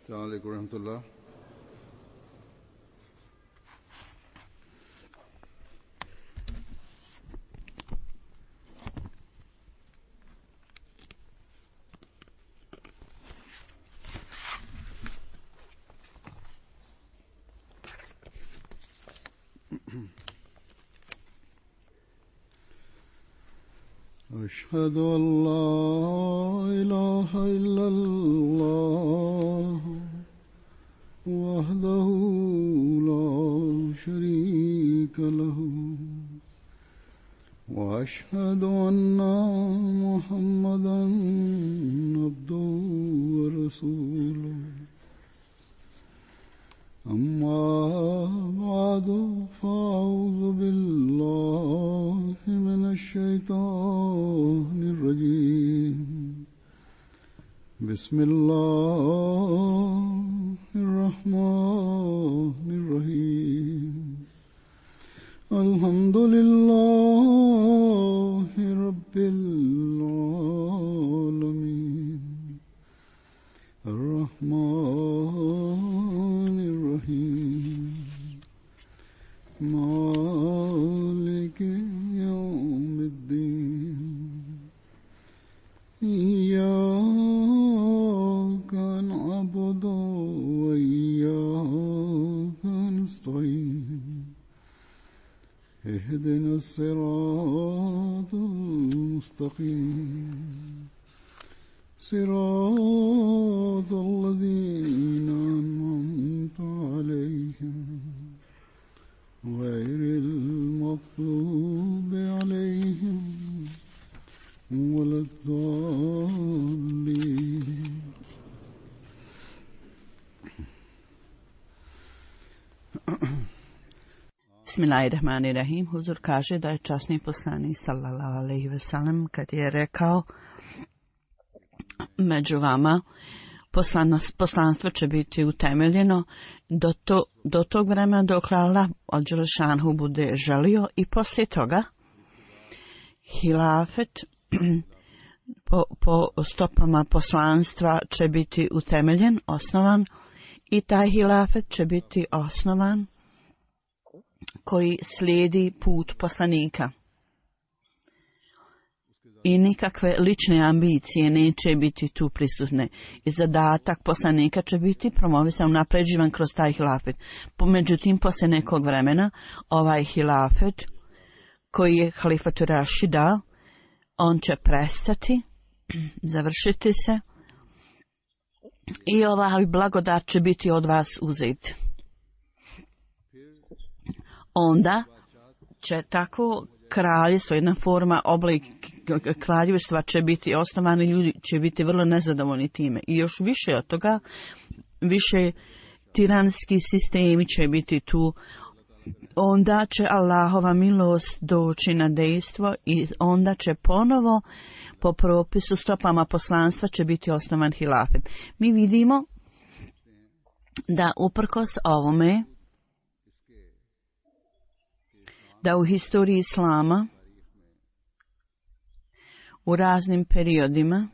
अस्सलाम वालेकुम रहमतुल्लाह। أشهد أن لا إله إلا الله وحده لا شريك له وأشهد أن محمدا عبده ورسوله أما بعد فأعوذ بالله من الشيطان الرجيم بسم الله الرحمن الرحيم الحمد لله رب العالمين الرحمن الرحيم مالك يوم الدين إياك نعبد وإياك نستعين اهدنا الصراط المستقيم صراط الذين أنعمت عليهم غير المغضوب عليهم ولا الضالين Bismillahirrahmanirrahim. Huzur kaže da je časni poslanik sallallahu alejhi ve sellem kad je rekao među vama poslanstvo će biti utemeljeno do tog vremena dok Allah al-Đelešanhu bude želio i poslije toga hilafet po stopama poslanstva će biti utemeljen, osnovan i taj hilafet će biti osnovan koji slijedi put poslanika. I nikakve lične ambicije neće biti tu prisutne. I zadatak poslanika će biti promovisan, unapređivan kroz taj hilafet. Međutim, poslije nekog vremena, ovaj hilafet koji je halifatu Rašida, on će prestati, završiti se i ovaj blagodat će biti od vas uzet. Onda će tako kraljevstvo, jedna forma, oblik kraljevstva će biti osnovani, ljudi će biti vrlo nezadovoljni time. I još više od toga, više tiranski sistemi će biti tu. Onda će Allahova milost doći na dejstvo i onda će ponovo po propisu stopama poslanstva će biti osnovan hilafet. Mi vidimo da uprkos ovome, da u historiji islama u raznim periodima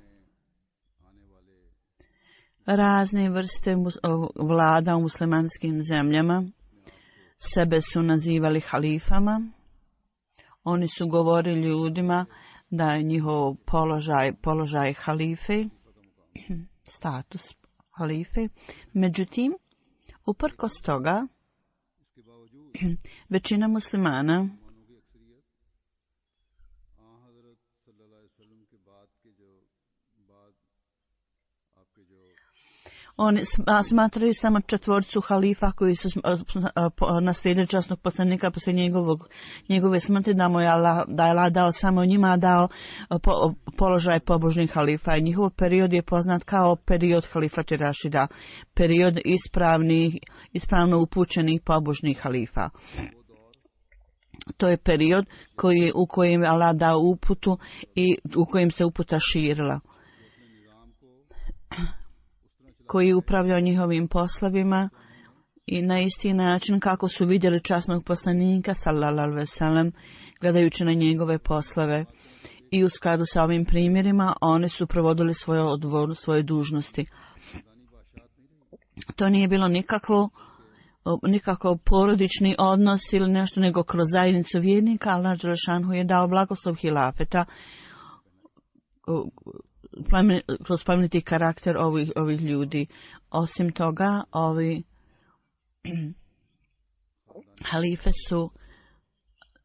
razne vrste vlada u muslimanskim zemljama sebe su nazivali halifama. Oni su govorili ljudima da je njihov položaj halife, status halife. Međutim, uprkos toga, većina muslimana oni smatraju samo četvorcu halifa koji su naslijedili časnog poslanika poslije njegove smrti, da je Allah dao samo njima dao položaj pobožnih halifa. I njihov period je poznat kao period halifata Rašida, period ispravno upućenih pobožnih halifa. To je period u kojem je Allah dao uputu i u kojem se uputa širila, koji upravljao njihovim poslovima i na isti način kako su vidjeli časnog poslanika sallallahu alejhi ve sellem gledajući na njegove poslove i u skladu sa ovim primjerima oni su provodili svoje dužnosti. To nije bilo nikakav porodični odnos ili nešto, nego kroz zajednicu vjernika. Allah dželešanu je dao blagoslov hilafeta kroz plemeniti karakter ovih ljudi. Osim toga, ovi halife su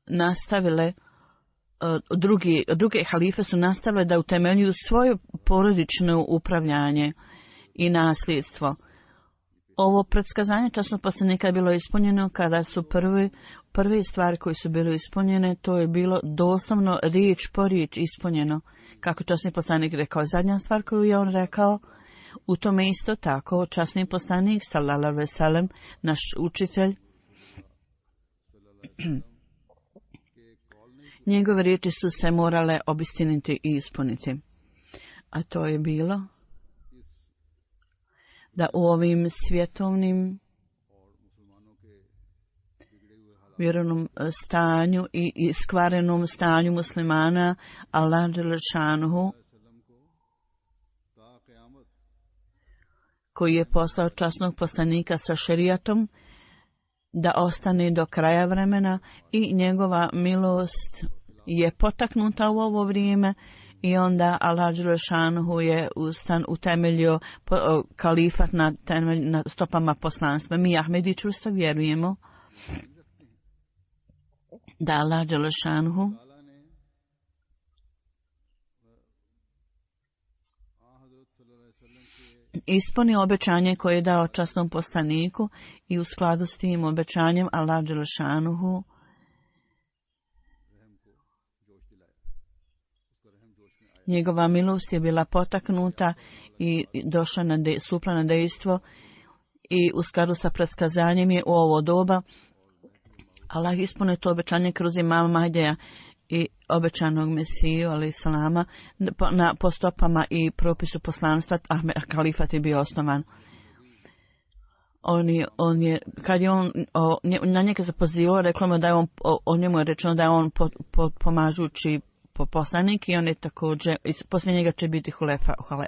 nastavile, druge halife su nastavile da utemeljuju svoje porodično upravljanje i nasljedstvo. Ovo predskazanje časnog poslanika je bilo ispunjeno kada su prve stvari koje su bile ispunjene, to je bilo doslovno riječ po riječ ispunjeno. Kako časni poslanik rekao, zadnja stvar koju je on rekao, u tome isto tako časni poslanik sallallahu alejhi ve sellem, naš učitelj, njegove riječi su se morale obistiniti i ispuniti. A to je bilo da u ovim svjetovnim vjerovnom stanju i iskvarenom stanju muslimana, Allah dželešanuhu, koji je poslao časnog poslanika sa šerijatom, da ostane do kraja vremena i njegova milost je potaknuta u ovo vrijeme. I onda Allah dželešanuhu je utemeljio kalifat na stopama poslanstva. Mi Ahmedi čvrsto vjerujemo da Allah dželešanuhu ispuni obećanje koje je dao časnom poslaniku i u skladu s tim obećanjem Allah dželešanuhu njegova milost je bila potaknuta i došla stupla na dejstvo i u skladu sa predskazanjem je u ovo doba Allah ispune to obećanje kroz imama Mahdija i obećanog Mesiju alejhi salama po stopama i propisu poslanstva. Kalifat je bio osnovan. Kad je on na njega se pozivao, reklo mu da je o njemu je rečeno da je on pomažući poslanik i on je također, poslije njega će biti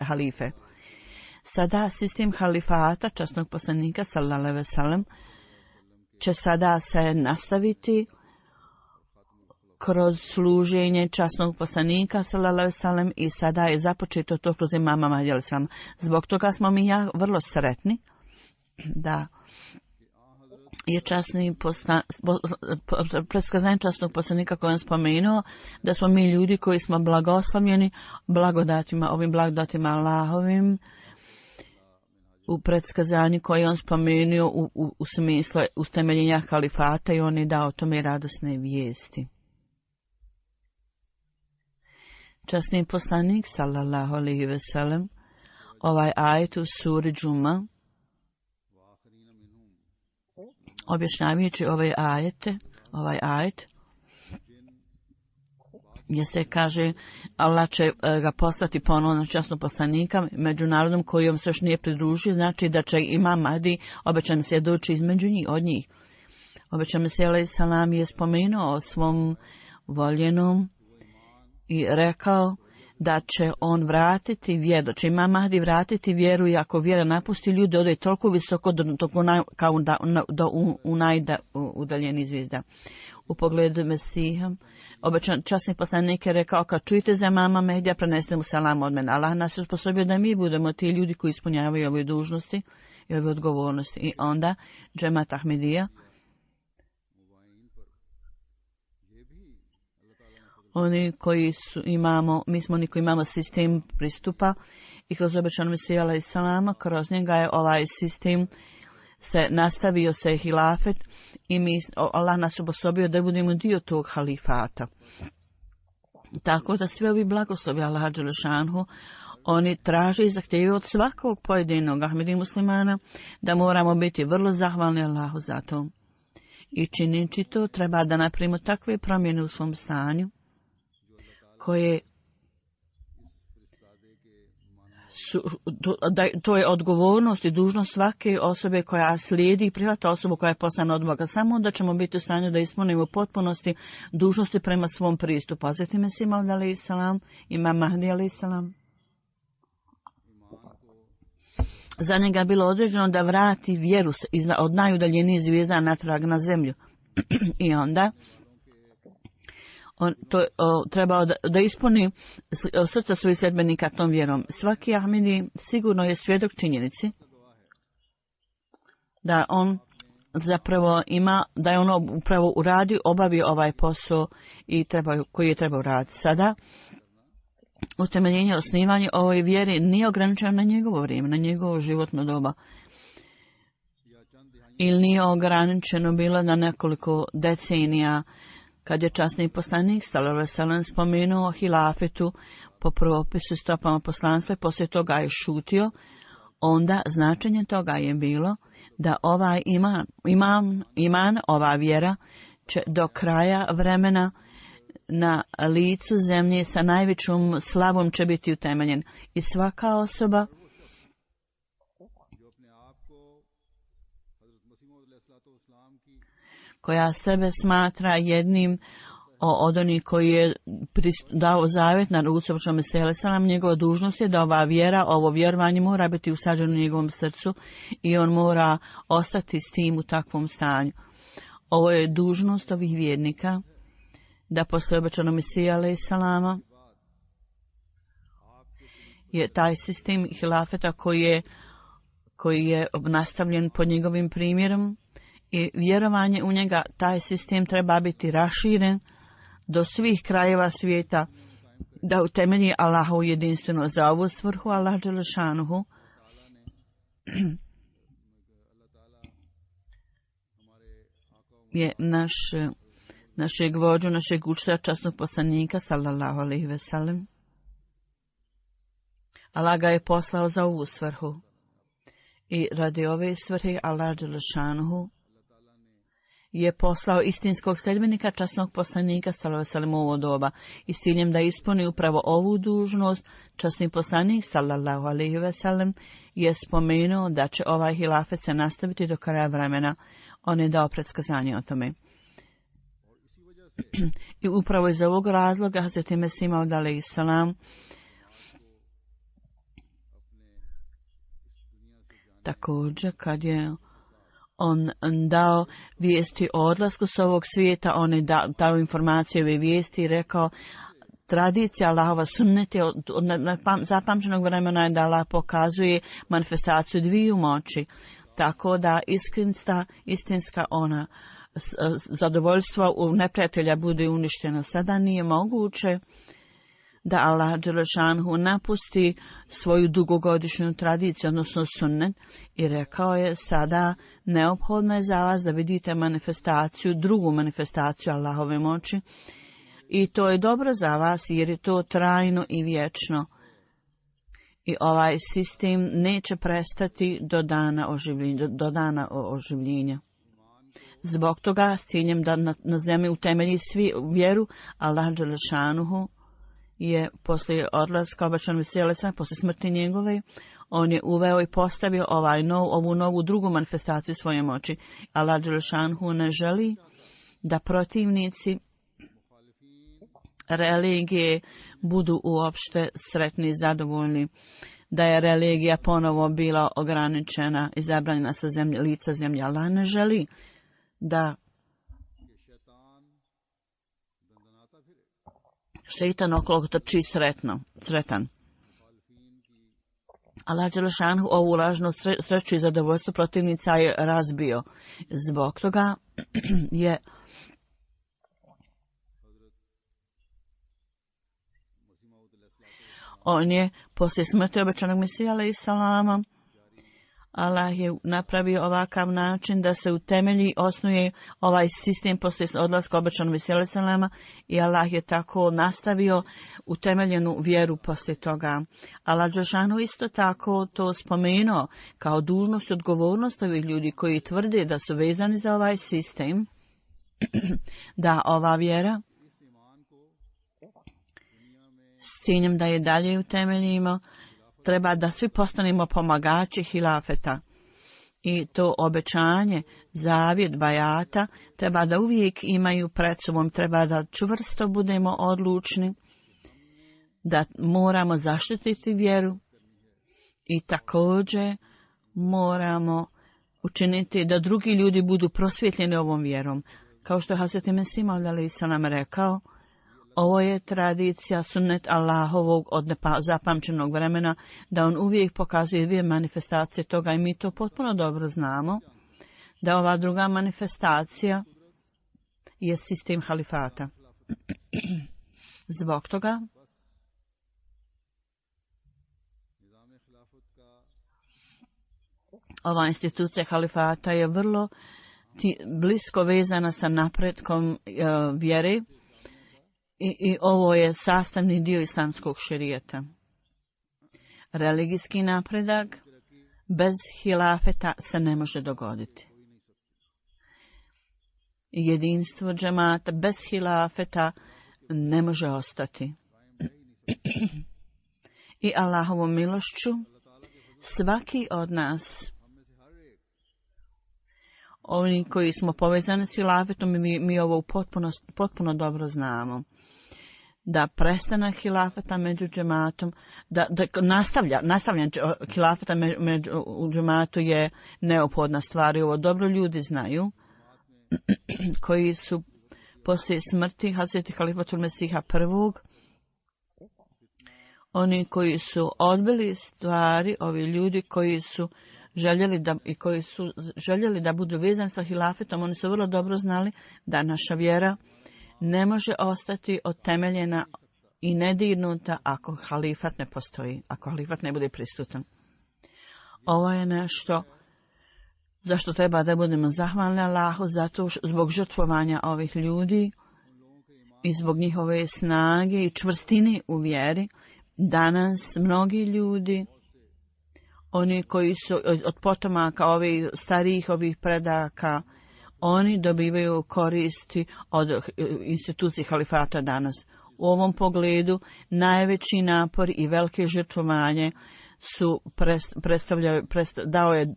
halife. Sada sistem halifata časnog poslanika sallallahu alejhi ve sellem će sada se nastaviti kroz služenje časnog poslanika sallallahu alejhi ve sellem i sada je započeto to kroz imama Mahdija alejhi selam. Zbog toga smo mi vrlo sretni da je predskazanje časnog poslanika koji on spomenuo, da smo mi ljudi koji smo blagoslovljeni ovim blagodatima Allahovim u predskazanju koji on spomenuo u smislu utemeljenja halifata i on je dao tome radosne vijesti. Časni poslanik sallallahu alejhi ve sellem ovaj ajet u suri Džuma, objašnjavajući ovaj ajet, gdje se kaže Allah će ga poslati ponovno časnog poslanika međunarodnom kojom se još nije pridružio, znači da će imam Mahdi obećan se doći između od njih. Obećan Mesija alejhi salam je spomenuo o svom voljenom i rekao da će on vratiti vjeru, da će imam Mahdi vratiti vjeru i ako vjera napusti ljude ode toliko visoko kao u najudaljeniji zvijezda. U pogledu Mesija, obećan časni poslanik je rekao, kad čujete za imama Mahdija, prenesite mu salam od mene. Allah nas je usposobio da mi budemo ti ljudi koji ispunjavaju ove dužnosti i ove odgovornosti. I onda džemat Ahmedija, mi smo oni koji imamo sistem pristupa i kroz obećanu Mesiju alejhi salama, kroz njega je ovaj sistem se nastavio se hilafet i Allah nas obosobio da budemo dio tog halifata. Tako da sve ovi blagoslovi Allaha dželešanhu oni traže i zahtijevaju od svakog pojedinog Ahmedi muslimana da moramo biti vrlo zahvalni Allahu za to. I činjeći to treba da napravimo takve promjene u svom stanju koje to je odgovornost i dužnost svake osobe koja slijedi i prihvata osobu koja je poslana od Boga. Samo da ćemo biti u stanju da ispunimo u potpunosti dužnosti prema svom pristupu. Hazreti Mesih Maud alejhi salam, imam Mahdi alejhi salam, za njega bilo određeno da vrati vjeru od najudaljenijih zvijezda natrag na zemlju. I onda on trebao da ispuni srca svojih sljedbenika tom vjerom. Svaki Ahmedi sigurno je svjedok činjenici da on zapravo da je ono upravo obavio ovaj posao koji je trebao raditi. Sada utemeljenje, osnivanje ovoj vjeri nije ograničeno na njegovo vrijeme, na njegovo životno doba. Ili nije ograničeno bilo na nekoliko decenija, kad je časni poslanik sallallahu alejhi ve sellem spomenuo hilafetu po propisu stopama poslanstva i poslije toga je šutio, onda značenje toga je bilo da ovaj iman, ova vjera će do kraja vremena na licu zemlje sa najvećom slavom će biti utemeljen. I svaka osoba koja sebe smatra jednim od onih koji je dao zavjet na ruci običnom Meselesalam, njegova dužnost je da ova vjera, ovo vjerovanje mora biti usađeno u njegovom srcu i on mora ostati s tim u takvom stanju. Ovo je dužnost ovih vjernika da posle obećanog Mesija alejselama je taj sistem hilafeta koji je nastavljen pod njegovim primjerom i vjerovanje u njega, taj sistem treba biti raširen do svih krajeva svijeta, da utemelji Allahovu jedinstveno za ovu svrhu. Allah dželešanuhu je našeg vođu, našeg učitelja, časnog poslanika sallallahu alejhi ve sellem. Allah ga je poslao za ovu svrhu i radi ove svrhe Allah dželešanuhu je poslao istinskog sljedbenika, časnog poslanika sallallahu alejhi ve sellem u ovo doba i s ciljem da ispuni upravo ovu dužnost. Časni poslanik sallallahu alejhi ve sellem je spomenuo da će ovaj hilafet se nastaviti do kraja vremena. On je dao predskazanje o tome. I upravo iz ovog razloga Hazreti Mesih Maud alejselam također kad je on dao vijesti o odlasku s ovog svijeta, on je dao informacije ove vijesti i rekao tradicija Allahova sunnet je od zapamćenog vremena je da Allah pokazuje manifestaciju dviju moći, tako da istinska ona zadovoljstva u neprijatelja bude uništeno. Sada nije moguće da Allah dželešanhu napusti svoju dugogodišnju tradiciju, odnosno sunnet, i rekao je sada neophodno je za vas da vidite drugu manifestaciju Allahove moći i to je dobro za vas jer je to trajno i vječno. I ovaj sistem neće prestati do dana oživljenja. Zbog toga s ciljem da na zemlji utemelji svi vjeru, Allah dželešanuhu je poslije odlaska obećanog Mesija, poslije smrti njegove, on je uveo i postavio ovu novu drugu manifestaciju svoje moći. Allah dželešanuhu ne želi da protivnici religije budu uopšte sretni i zadovoljni, da je religija ponovo bila ograničena i zabranjena sa lica zemlje. Allah ne želi da šeitan okolo trči sretan. Allah dželešanuhu ovu lažnu sreću i zadovoljstvo protivnica je razbio. Zbog toga je on je poslije smrti obećanog Mesija alejselama, Allah je napravio ovakav način da se utemelji, osnuje ovaj sistem poslije odlaska obećanog Mesija alejselama i Allah je tako nastavio utemeljenu vjeru poslije toga. Allah dželešanuhu isto tako to spomenuo kao dužnost i odgovornost ovih ljudi koji tvrde da su vezani za ovaj sistem, da ova vjera s ciljem da je dalje utemeljimo, treba da svi postanemo pomagači hilafeta. I to obećanje, zavjet, bajata, treba da uvijek imaju pred sobom, treba da čvrsto budemo odlučni, da moramo zaštititi vjeru i također moramo učiniti da drugi ljudi budu prosvjetljeni ovom vjerom. Kao što je Hazret Mesih alejhi selam rekao, ovo je tradicija, sunnet Allahovog od zapamćenog vremena, da on uvijek pokazuje dvije manifestacije toga i mi to potpuno dobro znamo, da ova druga manifestacija je sistem halifata. Zbog toga ova institucija halifata je vrlo blisko vezana sa napretkom vjere i ovo je sastavni dio islamskog šerijata. Religijski napredak bez hilafeta se ne može dogoditi. Jedinstvo džemata bez hilafeta ne može ostati. I Allahovom milošću svaki od nas, oni koji smo povezani s hilafetom, mi ovo potpuno dobro znamo. Da prestanak hilafeta među džematom, da nastavljanje hilafeta u džematu je neophodna stvar i ovo dobro ljudi znaju, koji su poslije smrti Hazreti Halifatul Mesiha prvog, oni koji su odbili stvari, ovi ljudi koji su željeli da budu vezani sa hilafetom, oni su vrlo dobro znali da naša vjera ne može ostati otemeljena i nedirnuta ako halifat ne postoji, ako halifat ne bude prisutan. Ovo je nešto zašto treba da budemo zahvalni Allahu, zbog žrtvovanja ovih ljudi i zbog njihove snage i čvrstine u vjeri. Danas mnogi ljudi, oni koji su od potomaka ovih starijih ovih predaka, oni dobivaju koristi od institucije halifata danas. U ovom pogledu najveći napor i velike žrtvovanje su dao je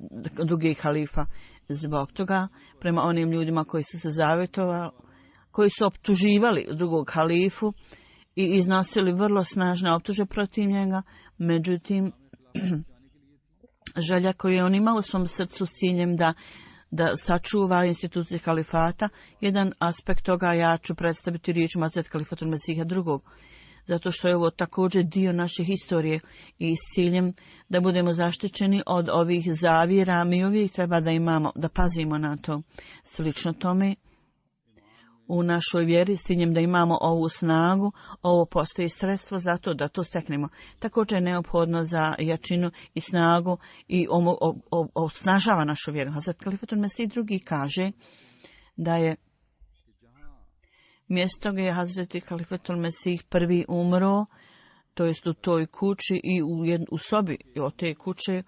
drugi halifa. Zbog toga, prema onim ljudima koji su se zavjetovali, koji su optuživali drugog halifu i iznosili vrlo snažne optuže protiv njega, međutim, želja koju je on imao u svom srcu s ciljem da sačuva institucije halifata, jedan aspekt toga ja ću predstaviti riječima Hazreti Halifatul Mesiha drugog, zato što je ovo također dio naše historije i s ciljem da budemo zaštićeni od ovih zavjera, mi uvijek treba da pazimo na to. Slično tome, u našoj vjeri s ciljem da imamo ovu snagu, ovo postoji sredstvo za to da to steknemo. Također je neophodno za jačinu i snagu i osnažava našu vjeru. Hazret Halifatul Mesih drugi kaže da je mjesto gdje je Hazreti Halifatul Mesih prvi umro, to jest u toj kući i u sobi od te kuće,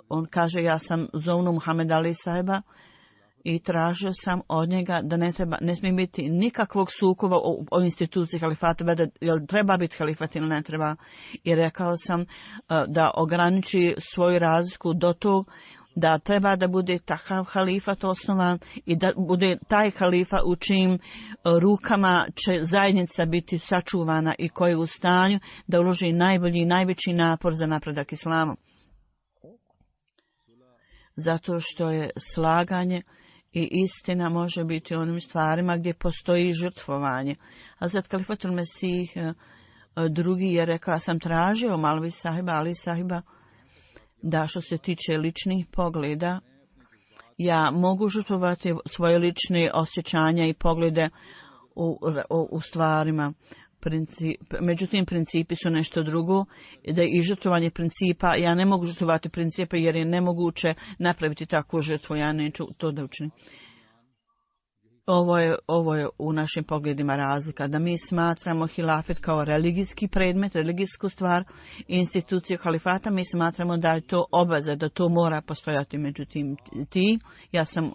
on kaže, ja sam zovnu Muhammed Ali Saheba i tražio sam od njega da ne smije biti nikakvog sukoba o instituciji halifata, jel treba biti halifat ili ne treba. I rekao sam da ograniči svoju razliku do tog da treba da bude takav halifat osnovan i da bude taj halifa u čijim rukama će zajednica biti sačuvana i koji je u stanju da uloži najbolji i najveći napor za napredak islama. Zato što je slaganje i istina može biti u onim stvarima gdje postoji žrtvovanje. Hazret Halifatul Mesih drugi je rekao, ja sam tražio Ali Sahiba, da što se tiče ličnih pogleda, ja mogu žrtvovati svoje lične osjećanja i poglede u stvarima. Međutim, principi su nešto drugo, da i žrtvovanje principa, ja ne mogu žrtvovati principe jer je nemoguće napraviti takvu žrtvu, ja neću to da učinim. Ovo je u našim pogledima razlika, da mi smatramo hilafet kao religijski predmet, religijsku stvar, instituciju halifata, mi smatramo da je to obaveza, da to mora postojati. Međutim, ja sam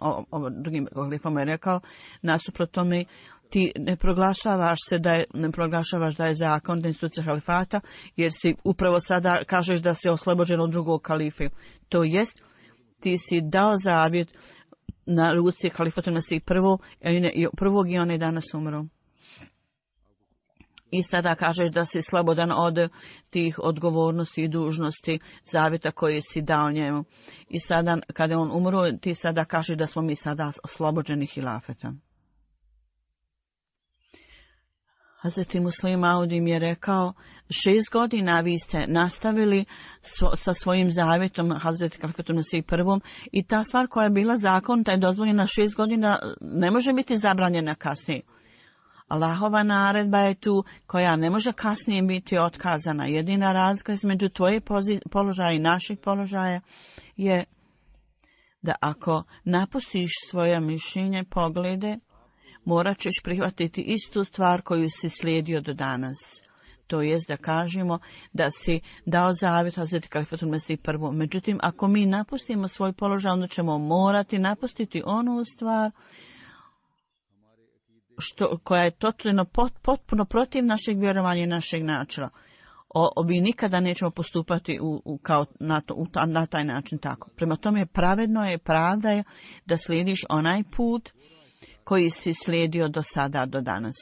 drugim halifama rekao, nasuprot tome, ti ne proglašavaš da je zakon institucija halifata, jer si upravo sada kažeš da si oslobođen od drugog halife. To jest, ti si dao zavjet na ruci Halifatul Mesih prvog i on je danas umro. I sada kažeš da si slobodan od tih odgovornosti i dužnosti zavjeta koje si dao njemu. I sada kada je on umro, ti sada kažeš da smo mi sada oslobođeni hilafeta. Hazreti Muslim Maud im je rekao, 6 godina vi ste nastavili sa svojim zavjetom Hazreti Kalifatu Mesih prvom i ta stvar koja je bila zakonita i dozvoljena 6 godina ne može biti zabranjena kasnije. Allahova naredba je tu koja ne može kasnije biti otkazana. Jedina razlika između tvoje položaja i naših položaja je da ako napustiš svoje mišljenje, poglede, morat ćeš prihvatiti istu stvar koju si slijedio do danas. To jest da kažemo da si dao zavjet Hazreti Kalifatul Mesih prvo. Međutim, ako mi napustimo svoj položaj, onda ćemo morati napustiti onu stvar koja je potpuno protiv našeg vjerovanja i našeg načela. Mi nikada nećemo postupati na taj način tako. Prema tome, pravedno je, pravda je da slijediš onaj put koji si slijedio do sada, do danas.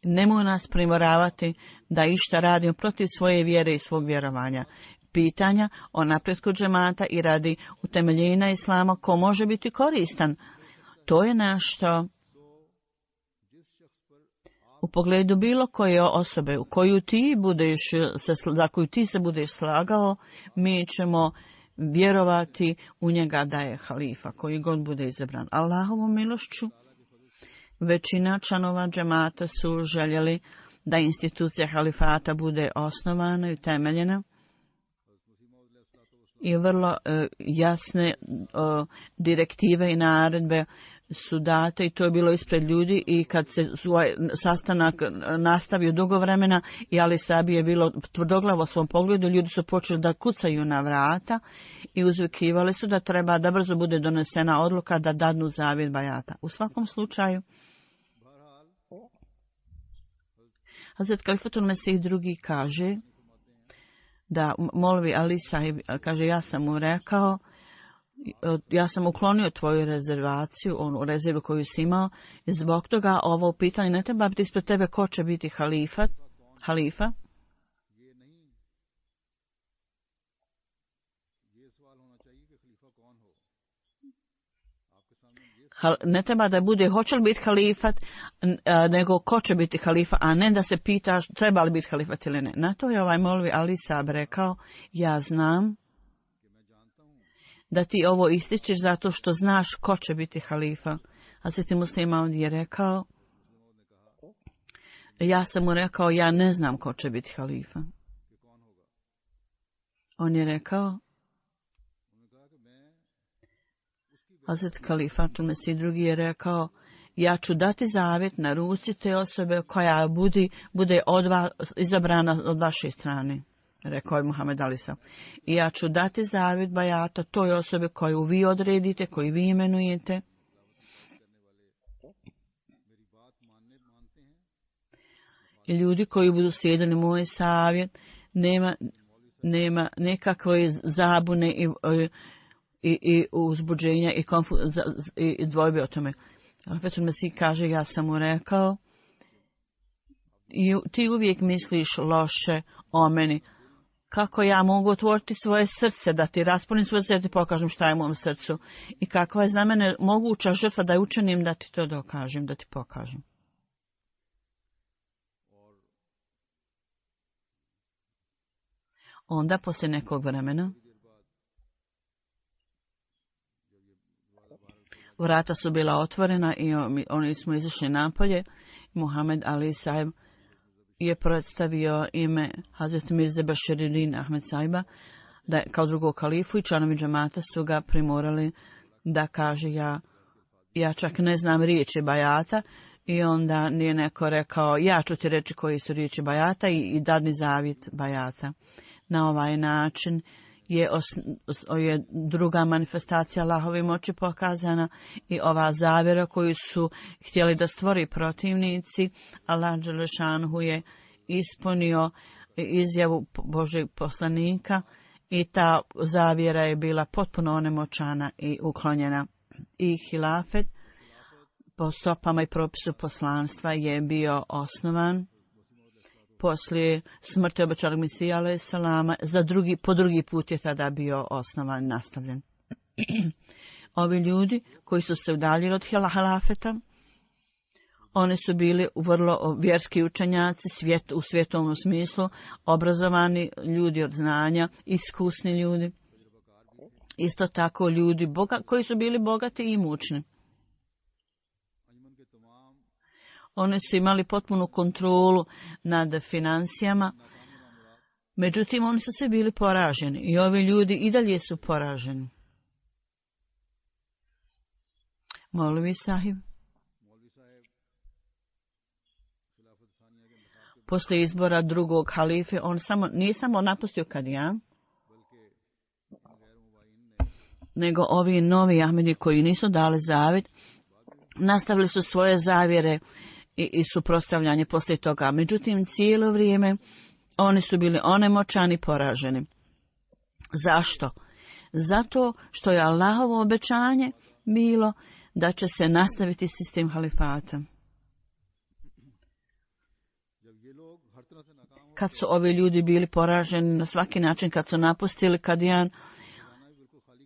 Nemoj nas primoravati da išta radimo protiv svoje vjere i svog vjerovanja. Pitanja o napretku džemata i radi utemeljenja islama ko može biti koristan. To je nešto u pogledu bilo koje osobe u koju ti za koju ti se budeš slagao, mi ćemo vjerovati u njega da je halifa koji god bude izabran. Allahovom milošću većina članova džemata su željeli da institucija halifata bude osnovana i utemeljena i vrlo jasne direktive i naredbe su date i to je bilo ispred ljudi i kad se ovaj sastanak nastavio dugo vremena i Ali Sabi je bilo tvrdoglavo u svom pogledu, ljudi su počeli da kucaju na vrata i uzvikivali su da treba da brzo bude donesena odluka da dadnu zavjet bajata. U svakom slučaju, Hazret Kalifatul Mesih drugi kaže da molvi Ali Sahib, kaže ja sam mu rekao, ja sam uklonio tvoju rezervaciju, onu rezervu koju si imao, i zbog toga ovo pitanje ne treba biti ispred tebe ko će biti halifa. Ne treba da bude hoće li biti halifat, nego ko će biti halifa, a ne da se pitaš treba li biti halifat ili ne. Na to je ovaj molvi Ali Sahib rekao, ja znam da ti ovo ističeš zato što znaš ko će biti halifa. A Sveti Muslim Maud je rekao, ja sam mu rekao, ja ne znam ko će biti halifa. On je rekao, Hazret Kalifatul Mesih drugi je rekao, ja ću dati zavjet na ruci te osobe koja bude izabrana od vaše strane. Rekao je Muhammed Ali Sahib. I ja ću dati zavjet bajata toj osobe koju vi odredite, koju vi imenujete. I ljudi koji budu slijedili moj savjet, nema nekakve zabune i uzbuđenja i dvojbe o tome. Kalifatul Mesih kaže, ja sam mu rekao, ti uvijek misliš loše o meni. Kako ja mogu otvoriti svoje srce, da ti raspunim svoje srce, da ti pokažem šta je u mom srcu. I kakva je za mene moguća žrtva da je učinim da ti to dokažem, da ti pokažem. Onda, poslije nekog vremena, vrata su bila otvorena i oni smo izašli napolje. Muhammed Ali Sahib je predstavio ime Hazret Mirze Bashiruddin Ahmed Sahiba da kao drugog kalifu i članovi džemata su ga primorali da kaže ja čak ne znam riječi bajata i onda nije neko rekao ja ću ti reći koji su riječi bajata i dadni zavjet bajata. Na ovaj način je druga manifestacija Allahove moći pokazana i ova zavjera koju su htjeli da stvori protivnici, Allah dželešanhu je ispunio izjavu Božeg poslanika i ta zavjera je bila potpuno onemoćana i uklonjena. I hilafet po stopama i propisu poslanstva je bio osnovan poslije smrti obećanog Mesija alejhi selama, po drugi put je tada bio osnovan i nastavljen. Ovi ljudi koji su se udaljili od halafeta, oni su bili vrlo vjerski učenjaci u svjetovnom smislu, obrazovani ljudi od znanja, iskusni ljudi. Isto tako ljudi koji su bili bogati i imućni. Oni su imali potpunu kontrolu nad financijama, međutim oni su sve bili poraženi i ovi ljudi i dalje su poraženi. Molvi sahib. Poslije izbora drugog halife, on nije samo napustio Kadijan, nego ovi novi Ahmedi koji nisu dali zavjet, nastavili su svoje zavjere i suprotstavljanje poslije toga. Međutim, cijelo vrijeme oni su bili onemoćani, poraženi. Zašto? Zato što je Allahovo obećanje bilo da će se nastaviti sistem halifata. Kad su ovi ljudi bili poraženi na svaki način, kad su napustili Kadijan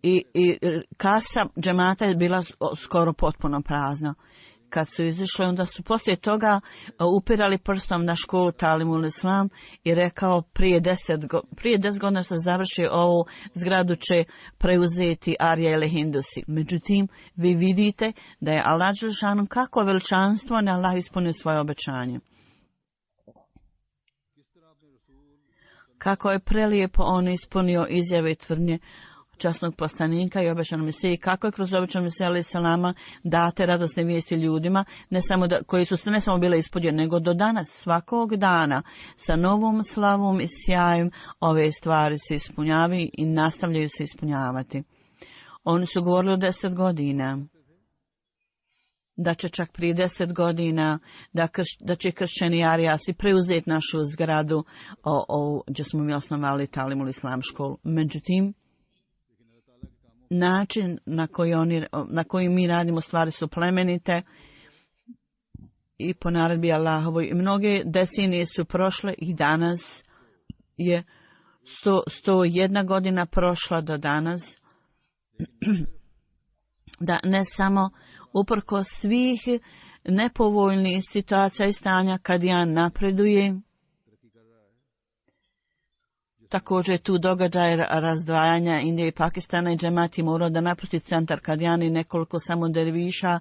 i kasa džemata je bila skoro potpuno prazna. Kad su izišli, onda su poslije toga upirali prstom na školu Talimul Islam i rekao prije 10 godina se završi ovu zgradu će preuzeti Arija ili Hindusi. Međutim, vi vidite da je Allah dželešanu kako veličanstvo ne Allah ispunio svoje obećanje. Kako je prelijepo on ispunio izjave i tvrdnje časnog poslanika i obećanog Mesiji, kako je kroz obećanog Mesija alejhi selama date radosne vijesti ljudima, koji su ne samo bile ispunjene, nego do danas, svakog dana, sa novom slavom i sjajem ove stvari se ispunjavaju i nastavljaju se ispunjavati. Oni su govorili o 10 godina, da će čak prije 10 godina da će kršćani Arijasi preuzeti našu zgradu gdje smo mi osnovali Talimul Islam školu. Međutim, način na koji mi radimo stvari su plemenite i po naredbi Allahovoj. Mnoge decenije su prošle i danas je 101 godina prošla do danas. Da ne samo uprkos svih nepovoljnih situacija i stanja Kadijan napreduje, također tu događaj razdvajanja Indije i Pakistana i džemat je morao da napusti centar Kadijan i nekoliko samo derviša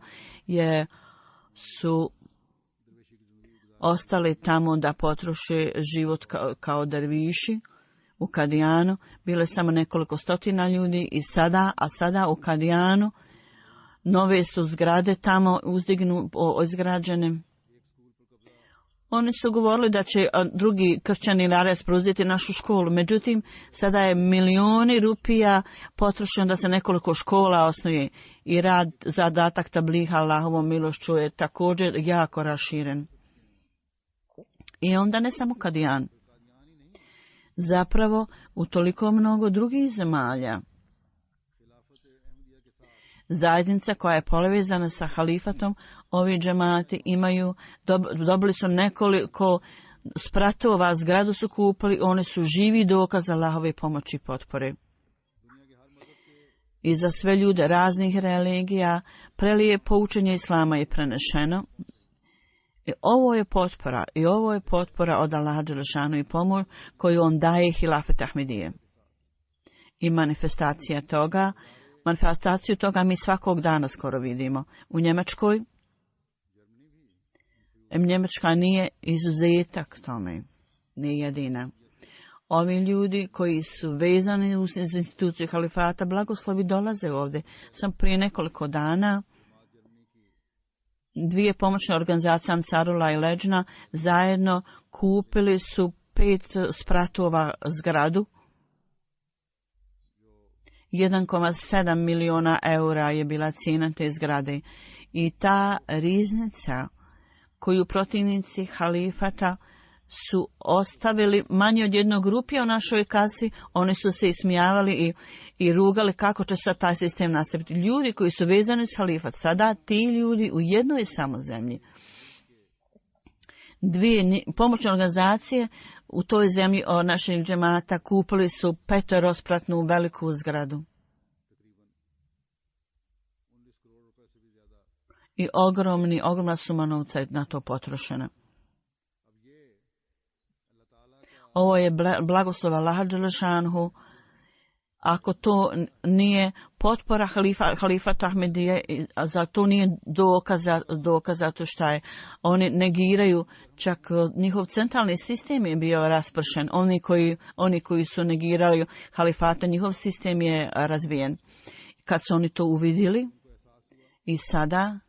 su ostali tamo da potroše život kao derviši u Kadijanu. Bilo je samo nekoliko stotina ljudi i sada u Kadijanu nove su zgrade tamo izgrađene. Oni su govorili da će drugi kršćani Arijasi preuzeti našu školu. Međutim, sada je milioni rupija potrošeno da se nekoliko škola osnuje i rad zadatak tabliha Allahovom milošću je također jako raširen. I onda ne samo Kadijan. Zapravo u toliko mnogo drugih zemalja. Zajednica koja je povezana sa halifatom, ovi džemati dobili su nekoliko spratova, zgradu su kupili, one su živi dokaz Allahove pomoći i potpore. I za sve ljude raznih religija prelijepo učenje Islama je prenešeno. I ovo je potpora od Allaha dželešanu i pomoć koju on daje hilafet Ahmedije. I manifestaciju toga mi svakog dana skoro vidimo. U Njemačkoj, Njemačka nije izuzetak tome, nije jedina. Ovi ljudi koji su vezani uz instituciju halifata, blagoslovi dolaze ovdje. Sam prije nekoliko dana dvije pomoćne organizacije Ansarullah i Leđna zajedno kupili su 5 spratova zgradu. 1,7 milijuna eura je bila cijena te zgrade. I ta riznica koju protivnici halifata su ostavili manje od jednog rupija u našoj kasi, oni su se ismijavali i rugali kako će sad taj sistem nastaviti. Ljudi koji su vezani s halifat, sada ti ljudi u jednoj samo zemlji. Dvije pomoćne organizacije u toj zemlji od našeg džemata kupili su petorospratnu veliku zgradu. I ogromna suma novca je na to potrošena. Ovo je blagoslov Allaha dželešanhu. Ako to nije potpora halifata Ahmedije, za to nije dokaz zato što je. Oni negiraju, čak njihov centralni sistem je bio raspršen. Oni koji su negirali halifata, njihov sistem je razvijen. Kad su oni to uvidjeli i sada,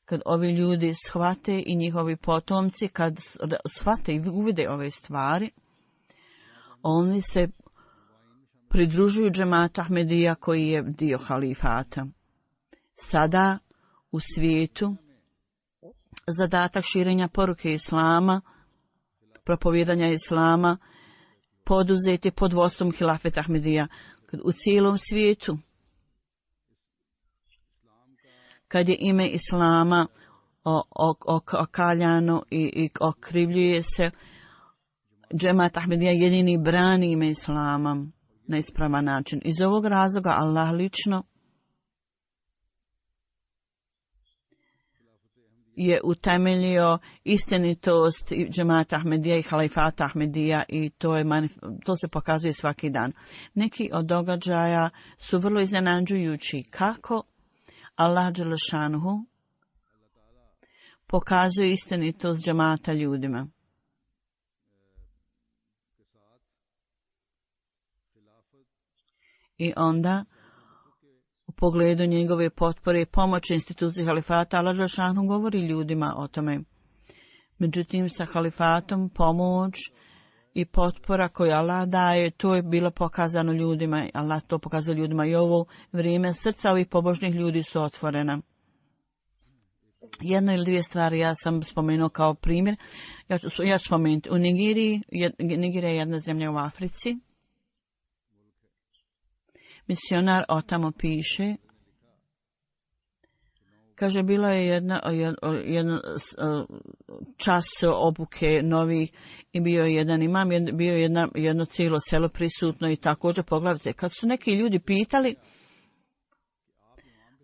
kad ovi ljudi shvate i njihovi potomci, kad shvate i uvide ove stvari, oni se pridružuju džematu Ahmedija koji je dio halifata. Sada u svijetu zadatak širenja poruke islama, propovijedanja islama, poduzeti pod vodstvom hilafeta Ahmedija u cijelom svijetu. Kad je ime islama okaljano i okrivljuje se, džemat Ahmedija jedini brani ime islama na ispravan način. Iz ovog razloga Allah lično je utemeljio istinitost džemata Ahmedija i halifata Ahmedija i to se pokazuje svaki dan. Neki od događaja su vrlo iznenađujući kako Allah dželešanuhu pokazuje istinitost džemata ljudima. I onda u pogledu njegove potpore i pomoći instituciji halifata, Allah dželešanuhu govori ljudima o tome. Međutim, sa halifatom pomoć i potpora koju Allah daje, to je bilo pokazano ljudima. Allah to pokazuje ljudima i ovo vrijeme srca ovih pobožnih ljudi su otvorena. Jedna ili dvije stvari ja sam spomenuo kao primjer. Ja ću spomenuti. U Nigerija je jedna zemlja u Africi. Misionar o tamo piše. Kaže, bila je jedna čas obuke novih i bio je jedan imam, bio je jedno cijelo selo prisutno i također poglavice. Kad su neki ljudi pitali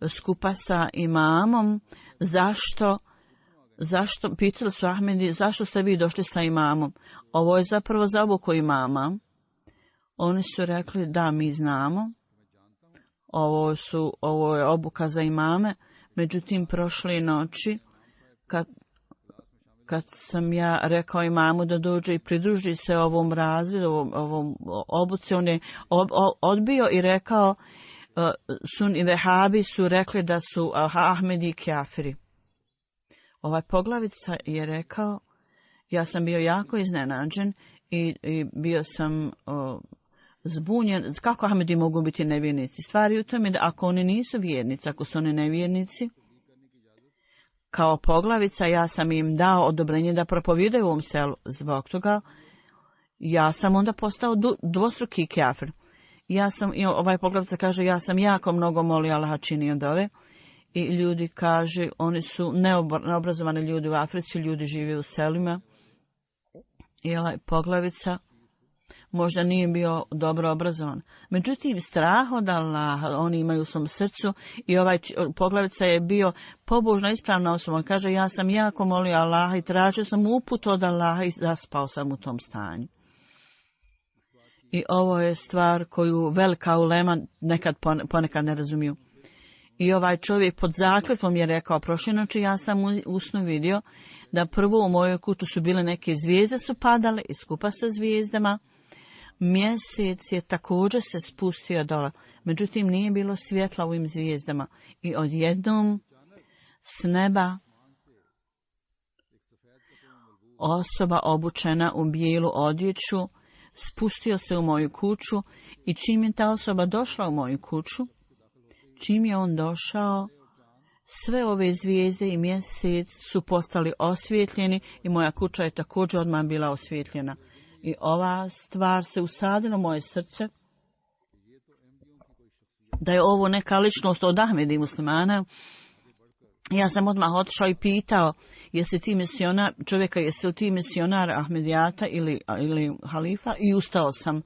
skupa sa imamom, zašto, pitali su Ahmedi, zašto ste vi došli sa imamom? Ovo je zapravo za obuku imama. Oni su rekli, da, mi znamo. Ovo je obuka za imame. Međutim, prošle noći, kad sam ja rekao imamu da dođe i pridruži se ovom razredu, ovom obuci, on je odbio i rekao, Sun i Vehabi su rekli da su Ahmedi kafiri. Ovaj poglavica je rekao, ja sam bio jako iznenađen i bio sam zbunjen, kako Ahmedi mogu biti nevjernici. Stvari u tome da ako oni nisu vjernici, ako su oni nevjernici, kao poglavica ja sam im dao odobrenje da propovijedaju u ovom selu. Zbog toga ja sam onda postao dvostruki kafir. Ovaj poglavica kaže, ja sam jako mnogo molio Allaha, činio dove. I ljudi kaže, oni su neobrazovani ljudi u Africi, ljudi žive u selima. I ovaj poglavica možda nije bio dobro obrazovan. Međutim, strah od Allaha oni imaju u svom srcu i ovaj poglavica je bio pobožna ispravna osoba. On kaže, ja sam jako molio Allaha i tražio sam uput od Allaha i zaspao sam u tom stanju. I ovo je stvar koju velika ulema ponekad ne razumiju. I ovaj čovjek pod zakletvom je rekao, prošle noći ja sam u snu vidio da prvo u mojoj kuću su bile neke zvijezde su padale i skupa sa zvijezdama. Mjesec je također se spustio dole, međutim nije bilo svjetla u ovim zvijezdama. I odjednom s neba osoba obučena u bijelu odjeću spustio se u moju kuću i čim je ta osoba došla u moju kuću, čim je on došao, sve ove zvijezde i mjesec su postali osvjetljeni i moja kuća je također odmah bila osvjetljena. I ova stvar se usadila u moje srce, da je ovo neka ličnost od Ahmedi muslimana. Ja sam odmah otišao i pitao, jesi ti misionar Ahmedijata ili halifa, i ustao sam,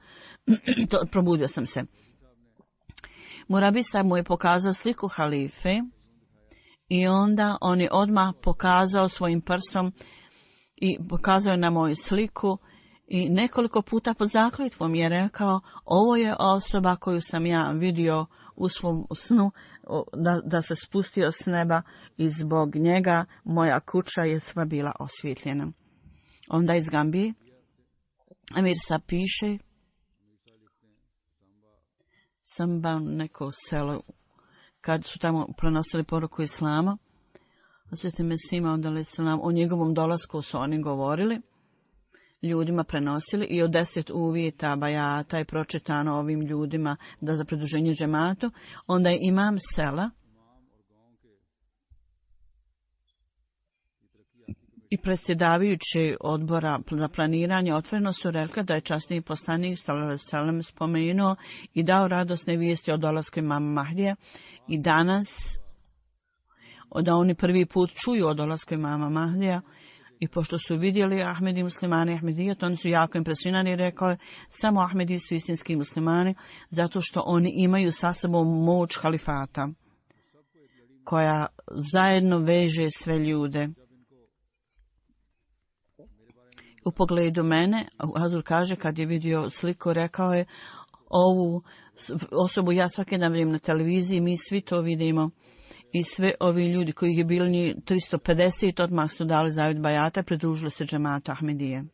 probudio sam se. Murabisa mu je pokazao sliku halife i onda on je odmah pokazao svojim prstom i pokazao je na moju sliku i nekoliko puta pod zakljetvom je rekao, ovo je osoba koju sam ja vidio u svom snu, da se spustio s neba i zbog njega moja kuća je sva bila osvjetljena. Onda iz Gambije Amir Sa piše, Samba, neko selo, kad su tamo prenosili poruku Islama, Hazreti Mesih Maud alejhi selam, o njegovom dolasku su oni govorili, ljudima prenosili i od 10 uvjeta bajata je pročitano ovim ljudima da za pridruženje džematu. Onda je imam sela i predsjedavajući odbora za planiranje otvoreno su rekli da je časni poslanik sallallahu alejhi ve sellem spomenuo i dao radosne vijesti o dolasku imama Mahdija i danas da oni prvi put čuju o dolasku imama Mahdija. I pošto su vidjeli Ahmedi muslimani, Ahmedijat, oni su jako impresionirani i rekao je, samo Ahmedi su istinski muslimani, zato što oni imaju sa sobom moć halifata, koja zajedno veže sve ljude. U pogledu mene, Hazur kaže, kad je vidio sliku, rekao je, ovu osobu ja svaki dan vidim na televiziji, mi svi to vidimo. I sve ovi ljudi koji je bili 350 odmah su dali zavjet bajata, pridružili se džematu Ahmedije.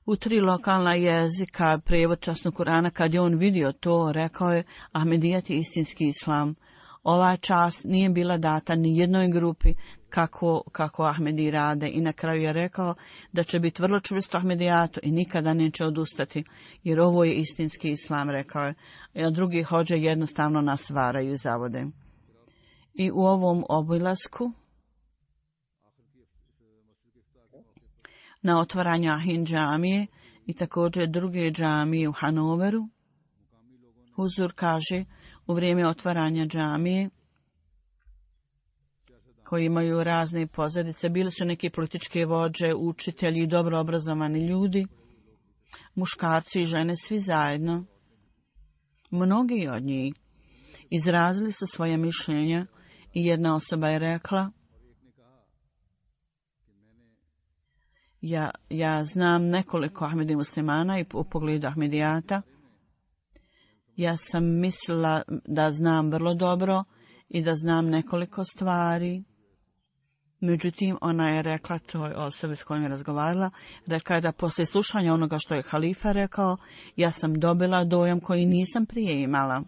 U 3 lokalna jezika prijevod časnog Kurana, kad je on vidio to, rekao je, Ahmedijat je istinski islam. Ova čast nije bila data ni jednoj grupi kako Ahmedi rade i na kraju je rekao da će biti vrlo čvrsto Ahmedijatu i nikada neće odustati, jer ovo je istinski islam, rekao je. A drugi hođe jednostavno nas varaju i zavode. I u ovom obilasku na otvaranju Ahin džamije i također druge džamije u Hanoveru, Huzur kaže, u vrijeme otvaranja džamije, koji imaju razne pozadice, bili su neki političke vođe, učitelji, dobro obrazovani ljudi, muškarci i žene, svi zajedno. Mnogi od njih izrazili su svoje mišljenja i jedna osoba je rekla, ja znam nekoliko Ahmedi muslimana i u pogledu Ahmedijata. Ja sam mislila da znam vrlo dobro i da znam nekoliko stvari. Međutim, ona je rekla toj osobi s kojom je razgovarala, rekla je da poslije slušanja onoga što je halifa rekao, ja sam dobila dojam koji nisam prije imala.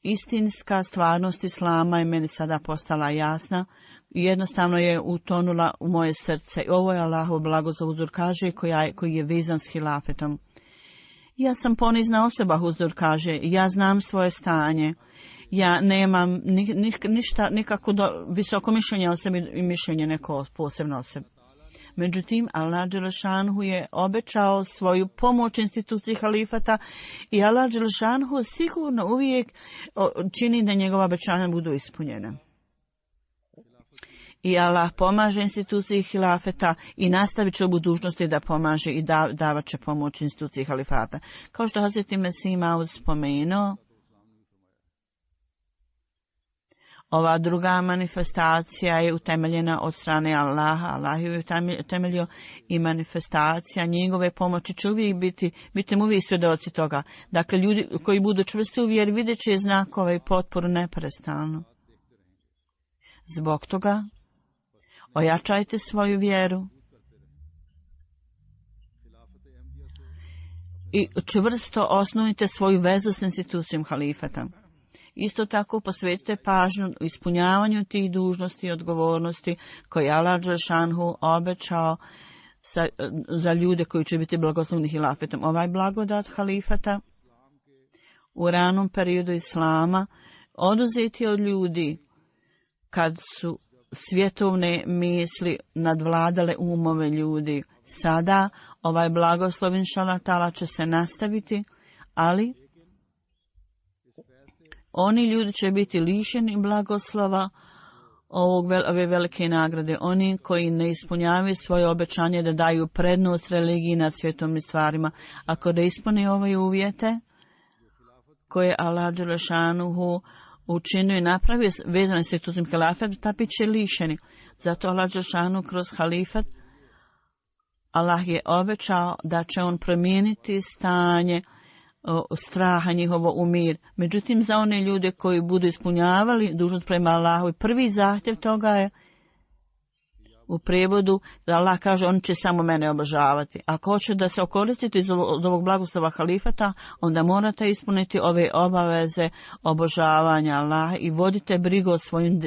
Istinska stvarnost islama je meni sada postala jasna i jednostavno je utonula u moje srce. Ovo je Allahov blago za Huzur kaže koji je vezan s hilafetom. Ja sam ponizna osoba, Huzur kaže, ja znam svoje stanje. Ja nemam nikako visoko mišljenje o sebi i mišljenje neko posebno o sebi. Međutim, Allah Đelešanhu je obećao svoju pomoć instituciji halifata i Allah Đelešanhu sigurno uvijek čini da njegova obećanja budu ispunjena. I Allah pomaže instituciji hilafeta i nastavit će u budućnosti da pomaže i davat će pomoć instituciji halifata. Kao što Hazreti Mesih Maud spomenuo, ova druga manifestacija je utemeljena od strane Allaha. Allah je utemeljio i manifestacija njegove pomoći će uvijek biti uvijek svjedoci toga. Dakle, ljudi koji budu čvrsti u vjeri vidjet će znakove i potporu neprestano. Zbog toga ojačajte svoju vjeru i čvrsto osnujte svoju vezu s institucijom halifata. Isto tako posvetite pažnju ispunjavanju tih dužnosti i odgovornosti koje Allah Đelešanhu obećao za ljude koji će biti blagoslovni hilafetom. Ovaj blagodat halifata u ranom periodu islama oduzeti od ljudi kad su svjetovne misli nadvladale umove ljudi. Sada ovaj blagoslov inšallah ta'ala će se nastaviti, ali oni ljudi će biti lišeni blagoslova ove velike nagrade. Oni koji ne ispunjavaju svoje obećanje da daju prednost religiji nad svjetovnim stvarima. Ako da ispune ove uvjete koje Allah dželešanuhu učinio i napravio vezano s institucijom halifata, ta bit će lišeni. Zato Allah dželešanuhu kroz halifat, Allah je obećao da će on promijeniti stanje straha njihovo u mir. Međutim, za one ljude koji budu ispunjavali dužnost prema Allahu, i prvi zahtjev toga je u prijevodu da Allah kaže oni će samo mene obožavati. Ako hoće da se okoristite iz ovog blagoslova halifata, onda morate ispuniti ove obaveze obožavanja Allaha i vodite brigu o svojim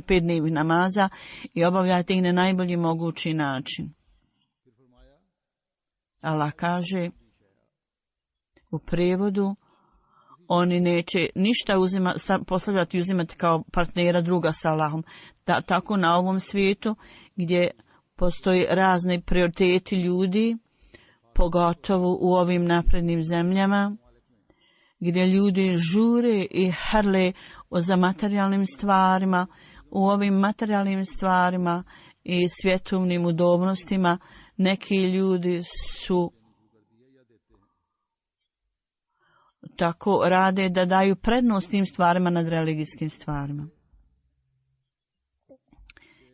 pet dnevnih namaza i obavljajte ih na najbolji mogući način. Allah kaže u prijevodu, oni neće ništa postavljati i uzimati kao partnera druga sa Allahom. Tako na ovom svijetu gdje postoji razni prioriteti ljudi, pogotovo u ovim naprednim zemljama, gdje ljudi žure i hrle za materijalnim stvarima, u ovim materijalnim stvarima i svjetovnim udobnostima, neki ljudi su tako rade da daju prednost tim stvarima nad religijskim stvarima.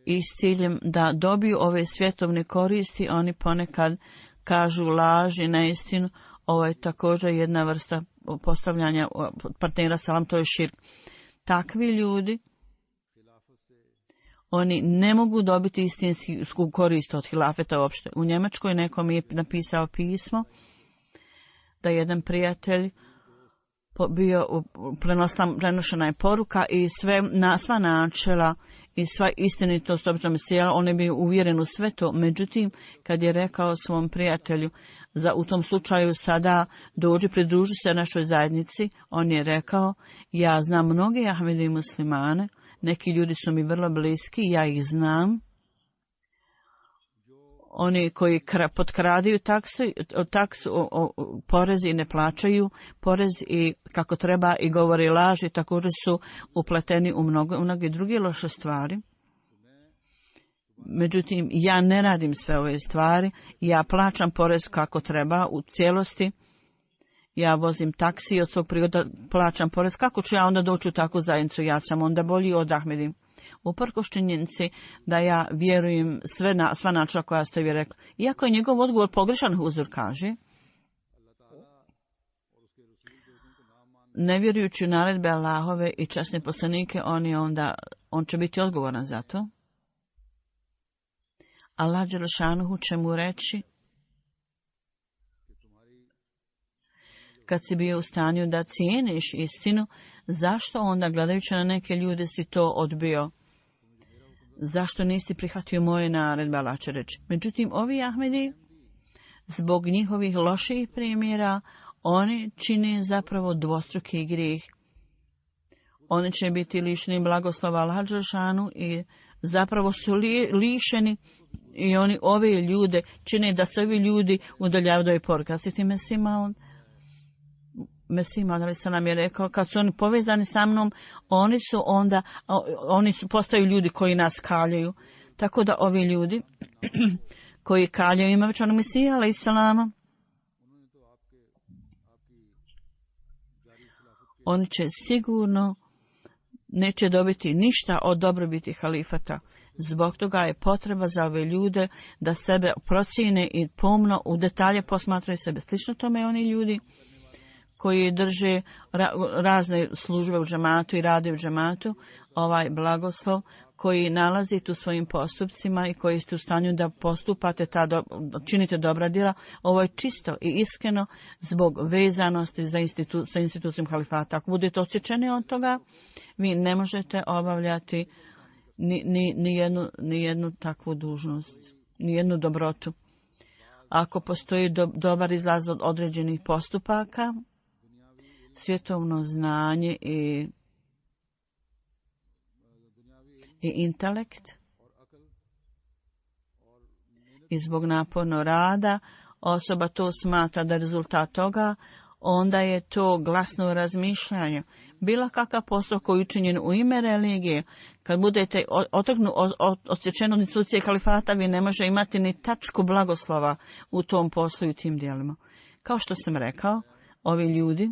I s ciljem da dobiju ove svjetovne koristi, oni ponekad kažu laž i neistinu. Ovo je također jedna vrsta postavljanja partnera salam, to je širk. Takvi ljudi, oni ne mogu dobiti istinsku korist od hilafeta uopšte. U Njemačkoj nekom je napisao pismo da jedan prijatelj prenošena je poruka i sva načela i sva istinitost obično misija, on je bio uvjeren u sve to. Međutim, kad je rekao svom prijatelju u tom slučaju sada pridruži se našoj zajednici, on je rekao, ja znam mnoge Ahmedi muslimane, neki ljudi su mi vrlo bliski, ja ih znam. Oni koji potkradaju taksu, porez i ne plaćaju porez i kako treba i govore laži, također su upleteni u mnoge druge loše stvari. Međutim, ja ne radim sve ove stvari, ja plaćam porez kako treba u cijelosti. Ja vozim taksi i od svog prihoda plaćam porez. Kako ću ja onda doći u takvu zajednicu? Ja sam onda bolji od Ahmedi. Uprkos činjenici da ja vjerujem sva načela koja ste vi rekli. Iako je njegov odgovor pogrešan, Huzur kaže, ne vjerujući u naredbe Allahove i časne poslanike, on će biti odgovoran za to. Allah dželešanuhu će mu reći, kad si bio u stanju da cijeniš istinu, zašto onda gledajući na neke ljude si to odbio? Zašto nisi prihvatio moje naredbe, Allah će reći. Međutim, ovi Ahmedi, zbog njihovih loših primjera, oni čine zapravo dvostruki grijeh. Oni će biti lišeni blagoslova Allaha dželešanu i zapravo su lišeni i oni ove ljude čine da se ovi ljudi udaljavaju do poruka. Sjeti Mesih ali se nam je rekao, kad su oni povezani sa mnom, oni postaju ljudi koji nas kaljaju. Tako da ovi ljudi koji kaljaju ima već onog Mesija alejhi selama, oni će sigurno neće dobiti ništa od dobrobiti halifata. Zbog toga je potreba za ove ljude da sebe procijene i pomno u detalje posmatraju sebe. Slično tome oni ljudi koji drže razne službe u džematu i rade u džematu, ovaj blagoslov koji nalazite u svojim postupcima i koji ste u stanju da postupate, činite dobra djela, ovo je čisto i iskreno zbog vezanosti sa institucijom halifata. Ako budete odsječeni od toga, vi ne možete obavljati ni jednu takvu dužnost, ni jednu dobrotu. Ako postoji dobar izlaz od određenih postupaka, svjetovno znanje i intelekt i zbog napornog rada osoba to smatra da je rezultat toga, onda je to glasno razmišljanje. Bilo kakav posao koji je učinjen u ime religije, kad budete odsječeni od institucije kalifata, vi ne može imati ni tačku blagoslova u tom poslu i tim dijelima. Kao što sam rekao, ovi ljudi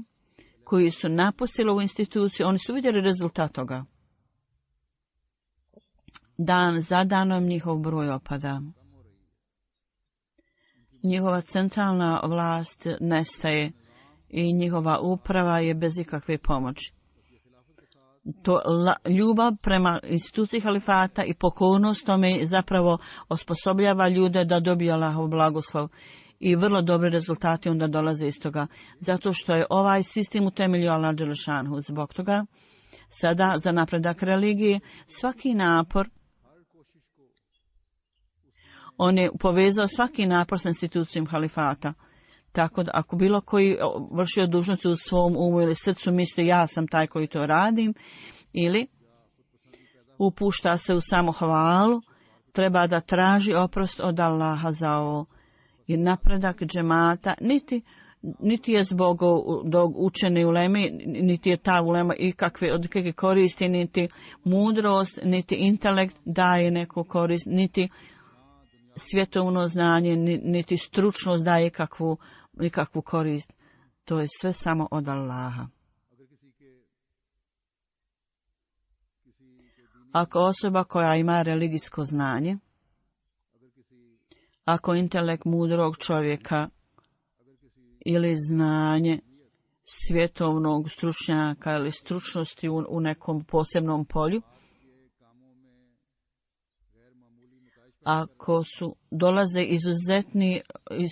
koji su napustili ovu instituciju, oni su vidjeli rezultat toga. Dan za danom njihov broj opada. Njihova centralna vlast nestaje i njihova uprava je bez ikakve pomoći. Ljubav prema instituciji halifata i pokornost tome zapravo osposobljava ljude da dobiju Allahov blagoslov. I vrlo dobri rezultati onda dolaze iz toga. Zato što je ovaj sistem utemeljio Allah dželešanhu. Zbog toga sada za napredak religije svaki napor, on je povezao svaki napor sa institucijom halifata. Tako da ako bilo koji vršio dužnost u svom umu ili srcu misli ja sam taj koji to radim, ili upušta se u samohvalu, treba da traži oprost od Allaha za ovo. I napredak džemata niti je zbog učene uleme, niti je ta ulema od kakve koristi, niti mudrost, niti intelekt daje neku korist, niti svjetovno znanje, niti stručnost daje nikakvu korist. To je sve samo od Allaha. Ako osoba koja ima religijsko znanje, ako intelekt mudrog čovjeka ili znanje svjetovnog stručnjaka ili stručnosti u nekom posebnom polju, ako dolaze izuzetni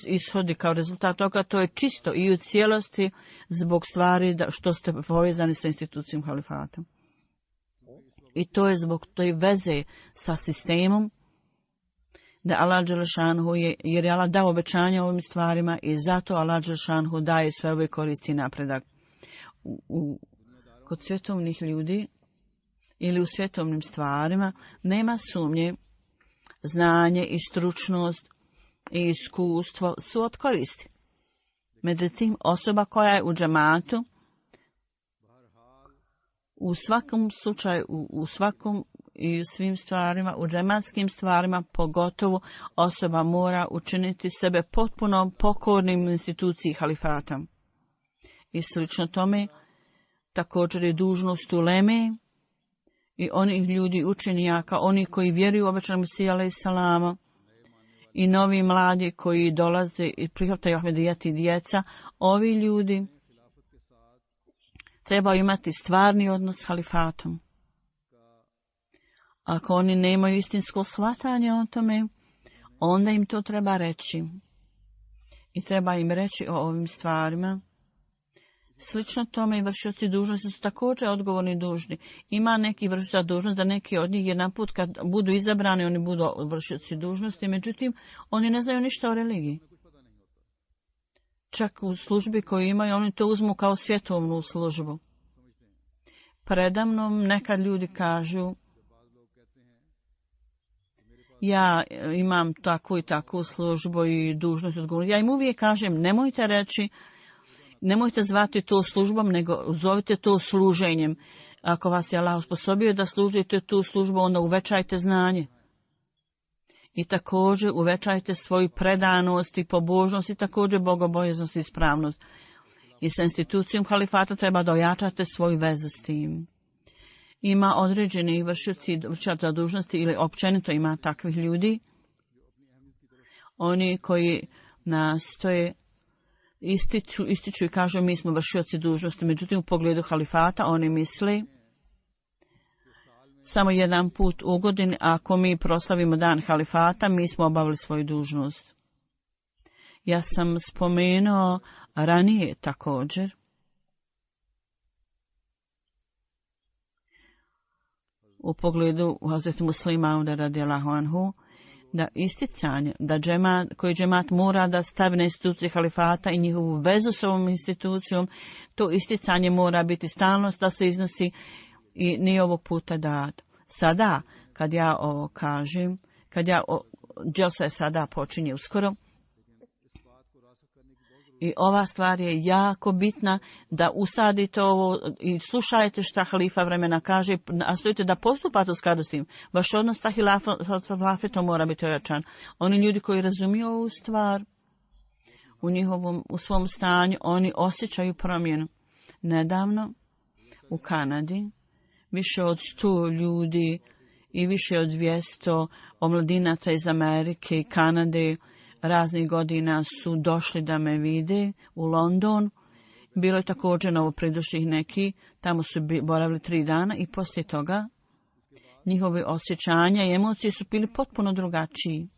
ishodi kao rezultat toga, to je čisto i u cijelosti zbog stvari što ste povezani sa institucijom halifata. I to je zbog toj veze sa sistemom, da Allah dželešanhu jer je Allah dao obećanje ovim stvarima i zato Allah dželešanhu daje sve ove koristi i napredak. Kod svjetovnih ljudi ili u svjetovnim stvarima nema sumnje, znanje i stručnost i iskustvo su od koristi. Međutim, osoba koja je u džematu, u svakom slučaju, u svakom i u svim stvarima, u džematskim stvarima pogotovo, osoba mora učiniti sebe potpuno pokornim instituciji halifata. I slično tome, također je dužnost uleme i onih ljudi učenjaka, oni koji vjeruju u obećanog Mesija alejhi selama i novi mladi koji dolaze i prihvataju ahmedijat i djeca, ovi ljudi trebaju imati stvarni odnos s halifatom. Ako oni nemaju istinsko shvatanje o tome, onda im to treba reći. I treba im reći o ovim stvarima. Slično tome i vršioci dužnosti su također odgovorni i dužni. Ima neki vršioci dužnost da neki od njih jedan put kad budu izabrani, oni budu vršioci dužnosti, međutim, oni ne znaju ništa o religiji. Čak u službi koju imaju, oni to uzmu kao svjetovnu službu. Predamnom nekad ljudi kažu, ja imam takvu i takvu službu i dužnost odgovornosti. Ja im uvijek kažem, nemojte zvati to službom, nego zovite to služenjem. Ako vas je Allah osposobio da služite tu službu, onda uvećajte znanje. I također uvećajte svoju predanost i pobožnost i također bogobojaznost i ispravnost. I sa institucijom halifata treba da ojačate svoju vezu s tim. Ima određeni vršioci dužnosti ili općenito ima takvih ljudi. Oni koji nastoje ističu i kažu mi smo vršioci dužnosti. Međutim, u pogledu halifata oni misle samo jedan put u godini, ako mi proslavimo dan halifata, mi smo obavili svoju dužnost. Ja sam spomenuo ranije također u pogledu Hazreti Muslima radijallahu anhu da isticanje, da koji džemat mora da stavi na instituciju halifata i njihovu vezu s ovom institucijom, to isticanje mora biti stalnost da se iznosi i nije ovog puta dato. Sada, kad ja ovo kažem, dželsa je sada počinje uskoro, i ova stvar je jako bitna da usadite ovo i slušajte šta halifa vremena kaže, a stojite da postupate u skladu s tim. Vaš odnos sa hilafetom mora biti ojačan. Oni ljudi koji razumiju ovu stvar u svom stanju, oni osjećaju promjenu. Nedavno u Kanadi više od 100 ljudi i više od 200 omladinaca iz Amerike i Kanade raznih godina su došli da me vide u London. Bilo je također novopridošlih neki, tamo su boravili 3 dana i poslije toga njihove osjećanja i emocije su bili potpuno drugačiji.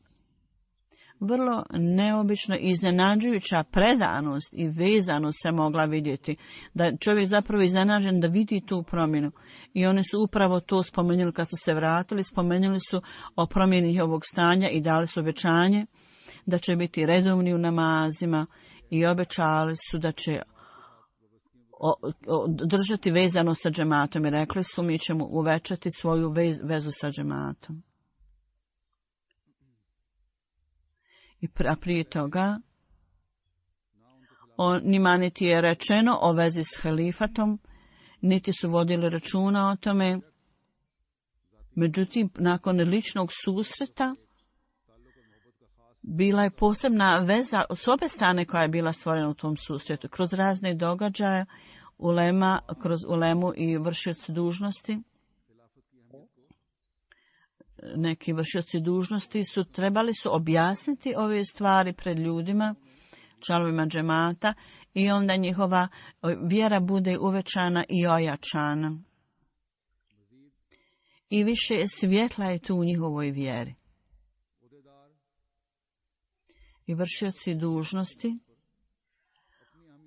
Vrlo neobično iznenađujuća predanost i vezanost se mogla vidjeti. Da čovjek zapravo iznenađen da vidi tu promjenu. I oni su upravo to spomenuli kad su se vratili, spomenuli su o promjeni ovog stanja i dali su obećanje da će biti redovni u namazima i obećali su da će držati vezano sa džematom i rekli su mi ćemo uvećati svoju vezu sa džematom. A prije toga njima niti je rečeno o vezi s halifatom, niti su vodili računa o tome. Međutim, nakon ličnog susreta bila je posebna veza s obje strane koja je bila stvorena u tom susretu. Kroz razne događaje, kroz ulemu i vršioci dužnosti. Neki vršioci dužnosti trebali objasniti ove stvari pred ljudima, članovima džemata, i onda njihova vjera bude uvećana i ojačana. I više svjetla je tu u njihovoj vjeri. I vršioci dužnosti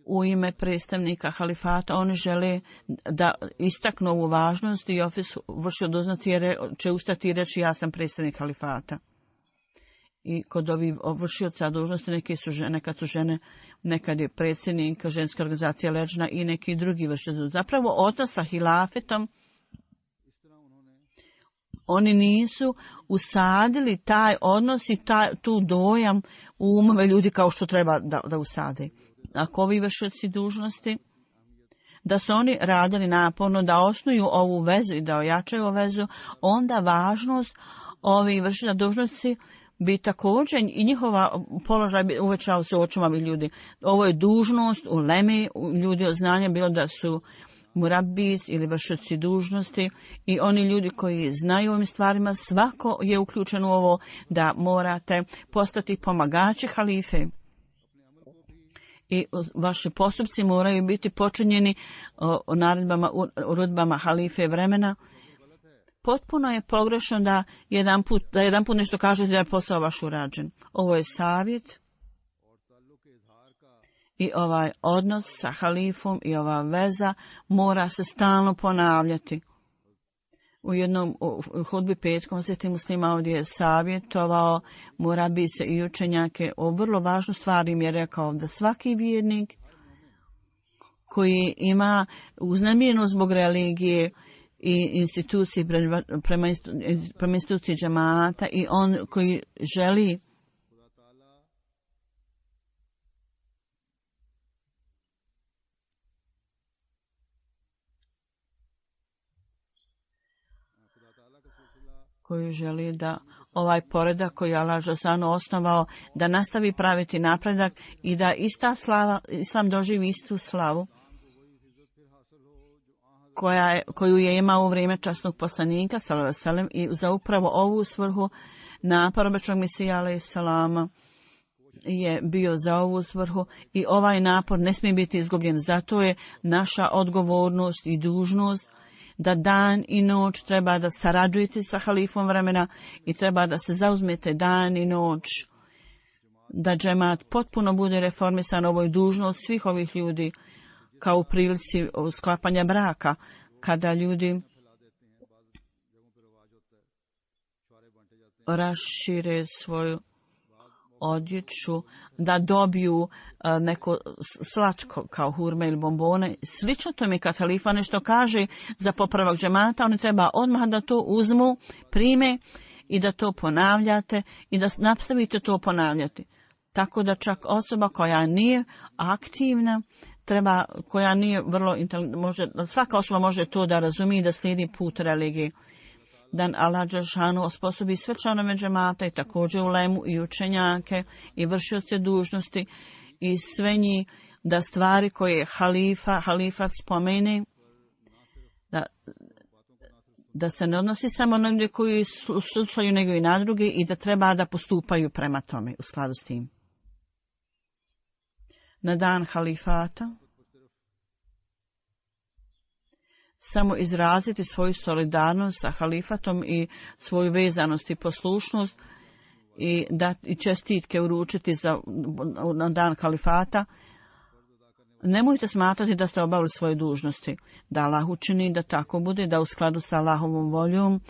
u ime predstavnika halifata, oni žele da istaknu ovu važnost i vršio dužnosti će ustati i reći ja sam predstavnik halifata. I kod ovih vršioca dužnosti nekad su žene, nekad je predsjednik ženske organizacije Leđna i neki drugi vršioci. Zapravo odnos sa hilafetom, oni nisu usadili taj odnos i tu dojam u umove ljudi kao što treba da usade. Ako ovi vršioci dužnosti, da su oni radili naporno da osnuju ovu vezu i da ojačaju ovu vezu, onda važnost ovih vršioca dužnosti bi također i njihova položaj bi uvećao se u očima ovih ljudi. Ovo je dužnost u lemi, ljudi od znanja, bilo da su murabis ili vršioci dužnosti i oni ljudi koji znaju ovim stvarima, svako je uključen u ovo da morate postati pomagači halife. I vaši postupci moraju biti počinjeni naredbama, uredbama halife vremena. Potpuno je pogrešno da jedan put nešto kažete da je posao vaš urađen. Ovo je savjet i ovaj odnos sa halifom i ova veza mora se stalno ponavljati. U jednom hudbi petkom sveti muslima ovdje je savjetovao murabise i učenjake o vrlo važnu stvari, im je rekao da svaki vjernik koji ima uznemirenost zbog religije i institucije prema instituciji džemata i on koji želi da ovaj poredak koji je Allah dželešanu osnovao, da nastavi praviti napredak i da Islam doživi istu slavu koju je imao u vrijeme časnog poslanika sallallahu alejhi ve sellem, i za upravo ovu svrhu napor obećanog Mesija alejhi selama je bio za ovu svrhu i ovaj napor ne smije biti izgubljen. Zato je naša odgovornost i dužnost da dan i noć treba da sarađujete sa halifom vremena i treba da se zauzmete dan i noć da džemat potpuno bude reformisan. Ovo je dužnost svih ovih ljudi, kao u prilici sklapanja braka, kada ljudi rašire svoju odjeću, da dobiju neko slatko kao hurme ili bombone. Slično to mi kad halifa nešto kaže za popravak džemata, oni treba odmah da to uzmu, prime i da to ponavljate i da nastavite to ponavljati. Tako da čak osoba koja nije aktivna, koja nije vrlo svaka osoba može to da razumije i da slijedi put religije. Da Allah dželešanu osposobi sve članove džemata i također ulemu i učenjake i vršioce dužnosti i sve njih da stvari koje halifat spomene da se ne odnosi samo na ljudi koji slušaju nego i na druge i da treba da postupaju prema tome u skladu s tim. Na dan halifata samo izraziti svoju solidarnost sa halifatom i svoju vezanost i poslušnost i čestitke uručiti na dan halifata. Nemojte smatrati da ste obavili svoje dužnosti. Da Allah učini da tako bude, da u skladu sa Allahovom voljom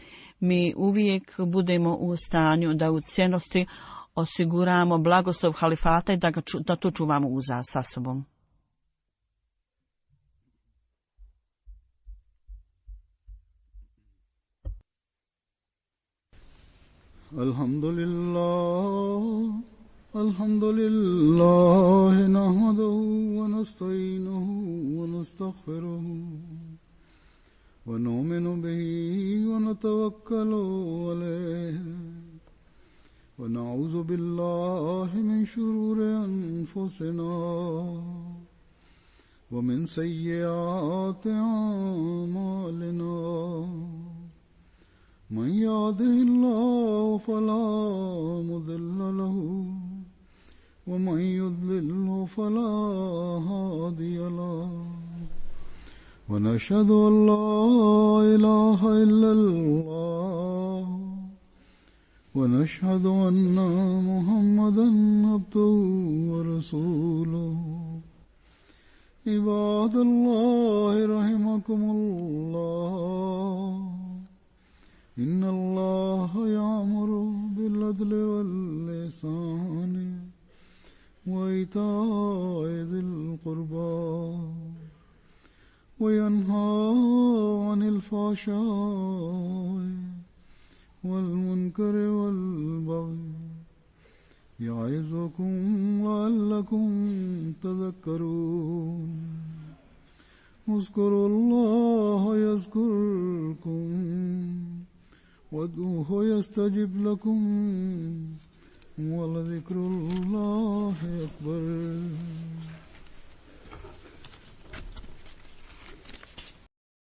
mi uvijek budemo u stanju da u cijelosti osiguramo blagoslov halifata i da to čuvamo sa sobom. Alhamdulillah nahmaduhu wa nasta'inuhu wa nastaghfiruhu wa nu'minu bihi wa natawakkalu alayhi wa na'udhu billahi min shururi anfusina wa min sayyiati a'malina. من يهده الله فلا مضل له ومن يضلل فلا هادي له ونشهد أن لا إله إلا الله ونشهد أن محمدا عبده ورسوله عباد الله رحمكم الله إن الله يأمر بالعدل والإحسان وإيتاء ذي القربى وينهى عن الفحشاء والمنكر والبغي يعظكم لعلكم تذكرون اذكروا الله يذكركم وادعوه يستجب لكم ولذكر الله أكبر.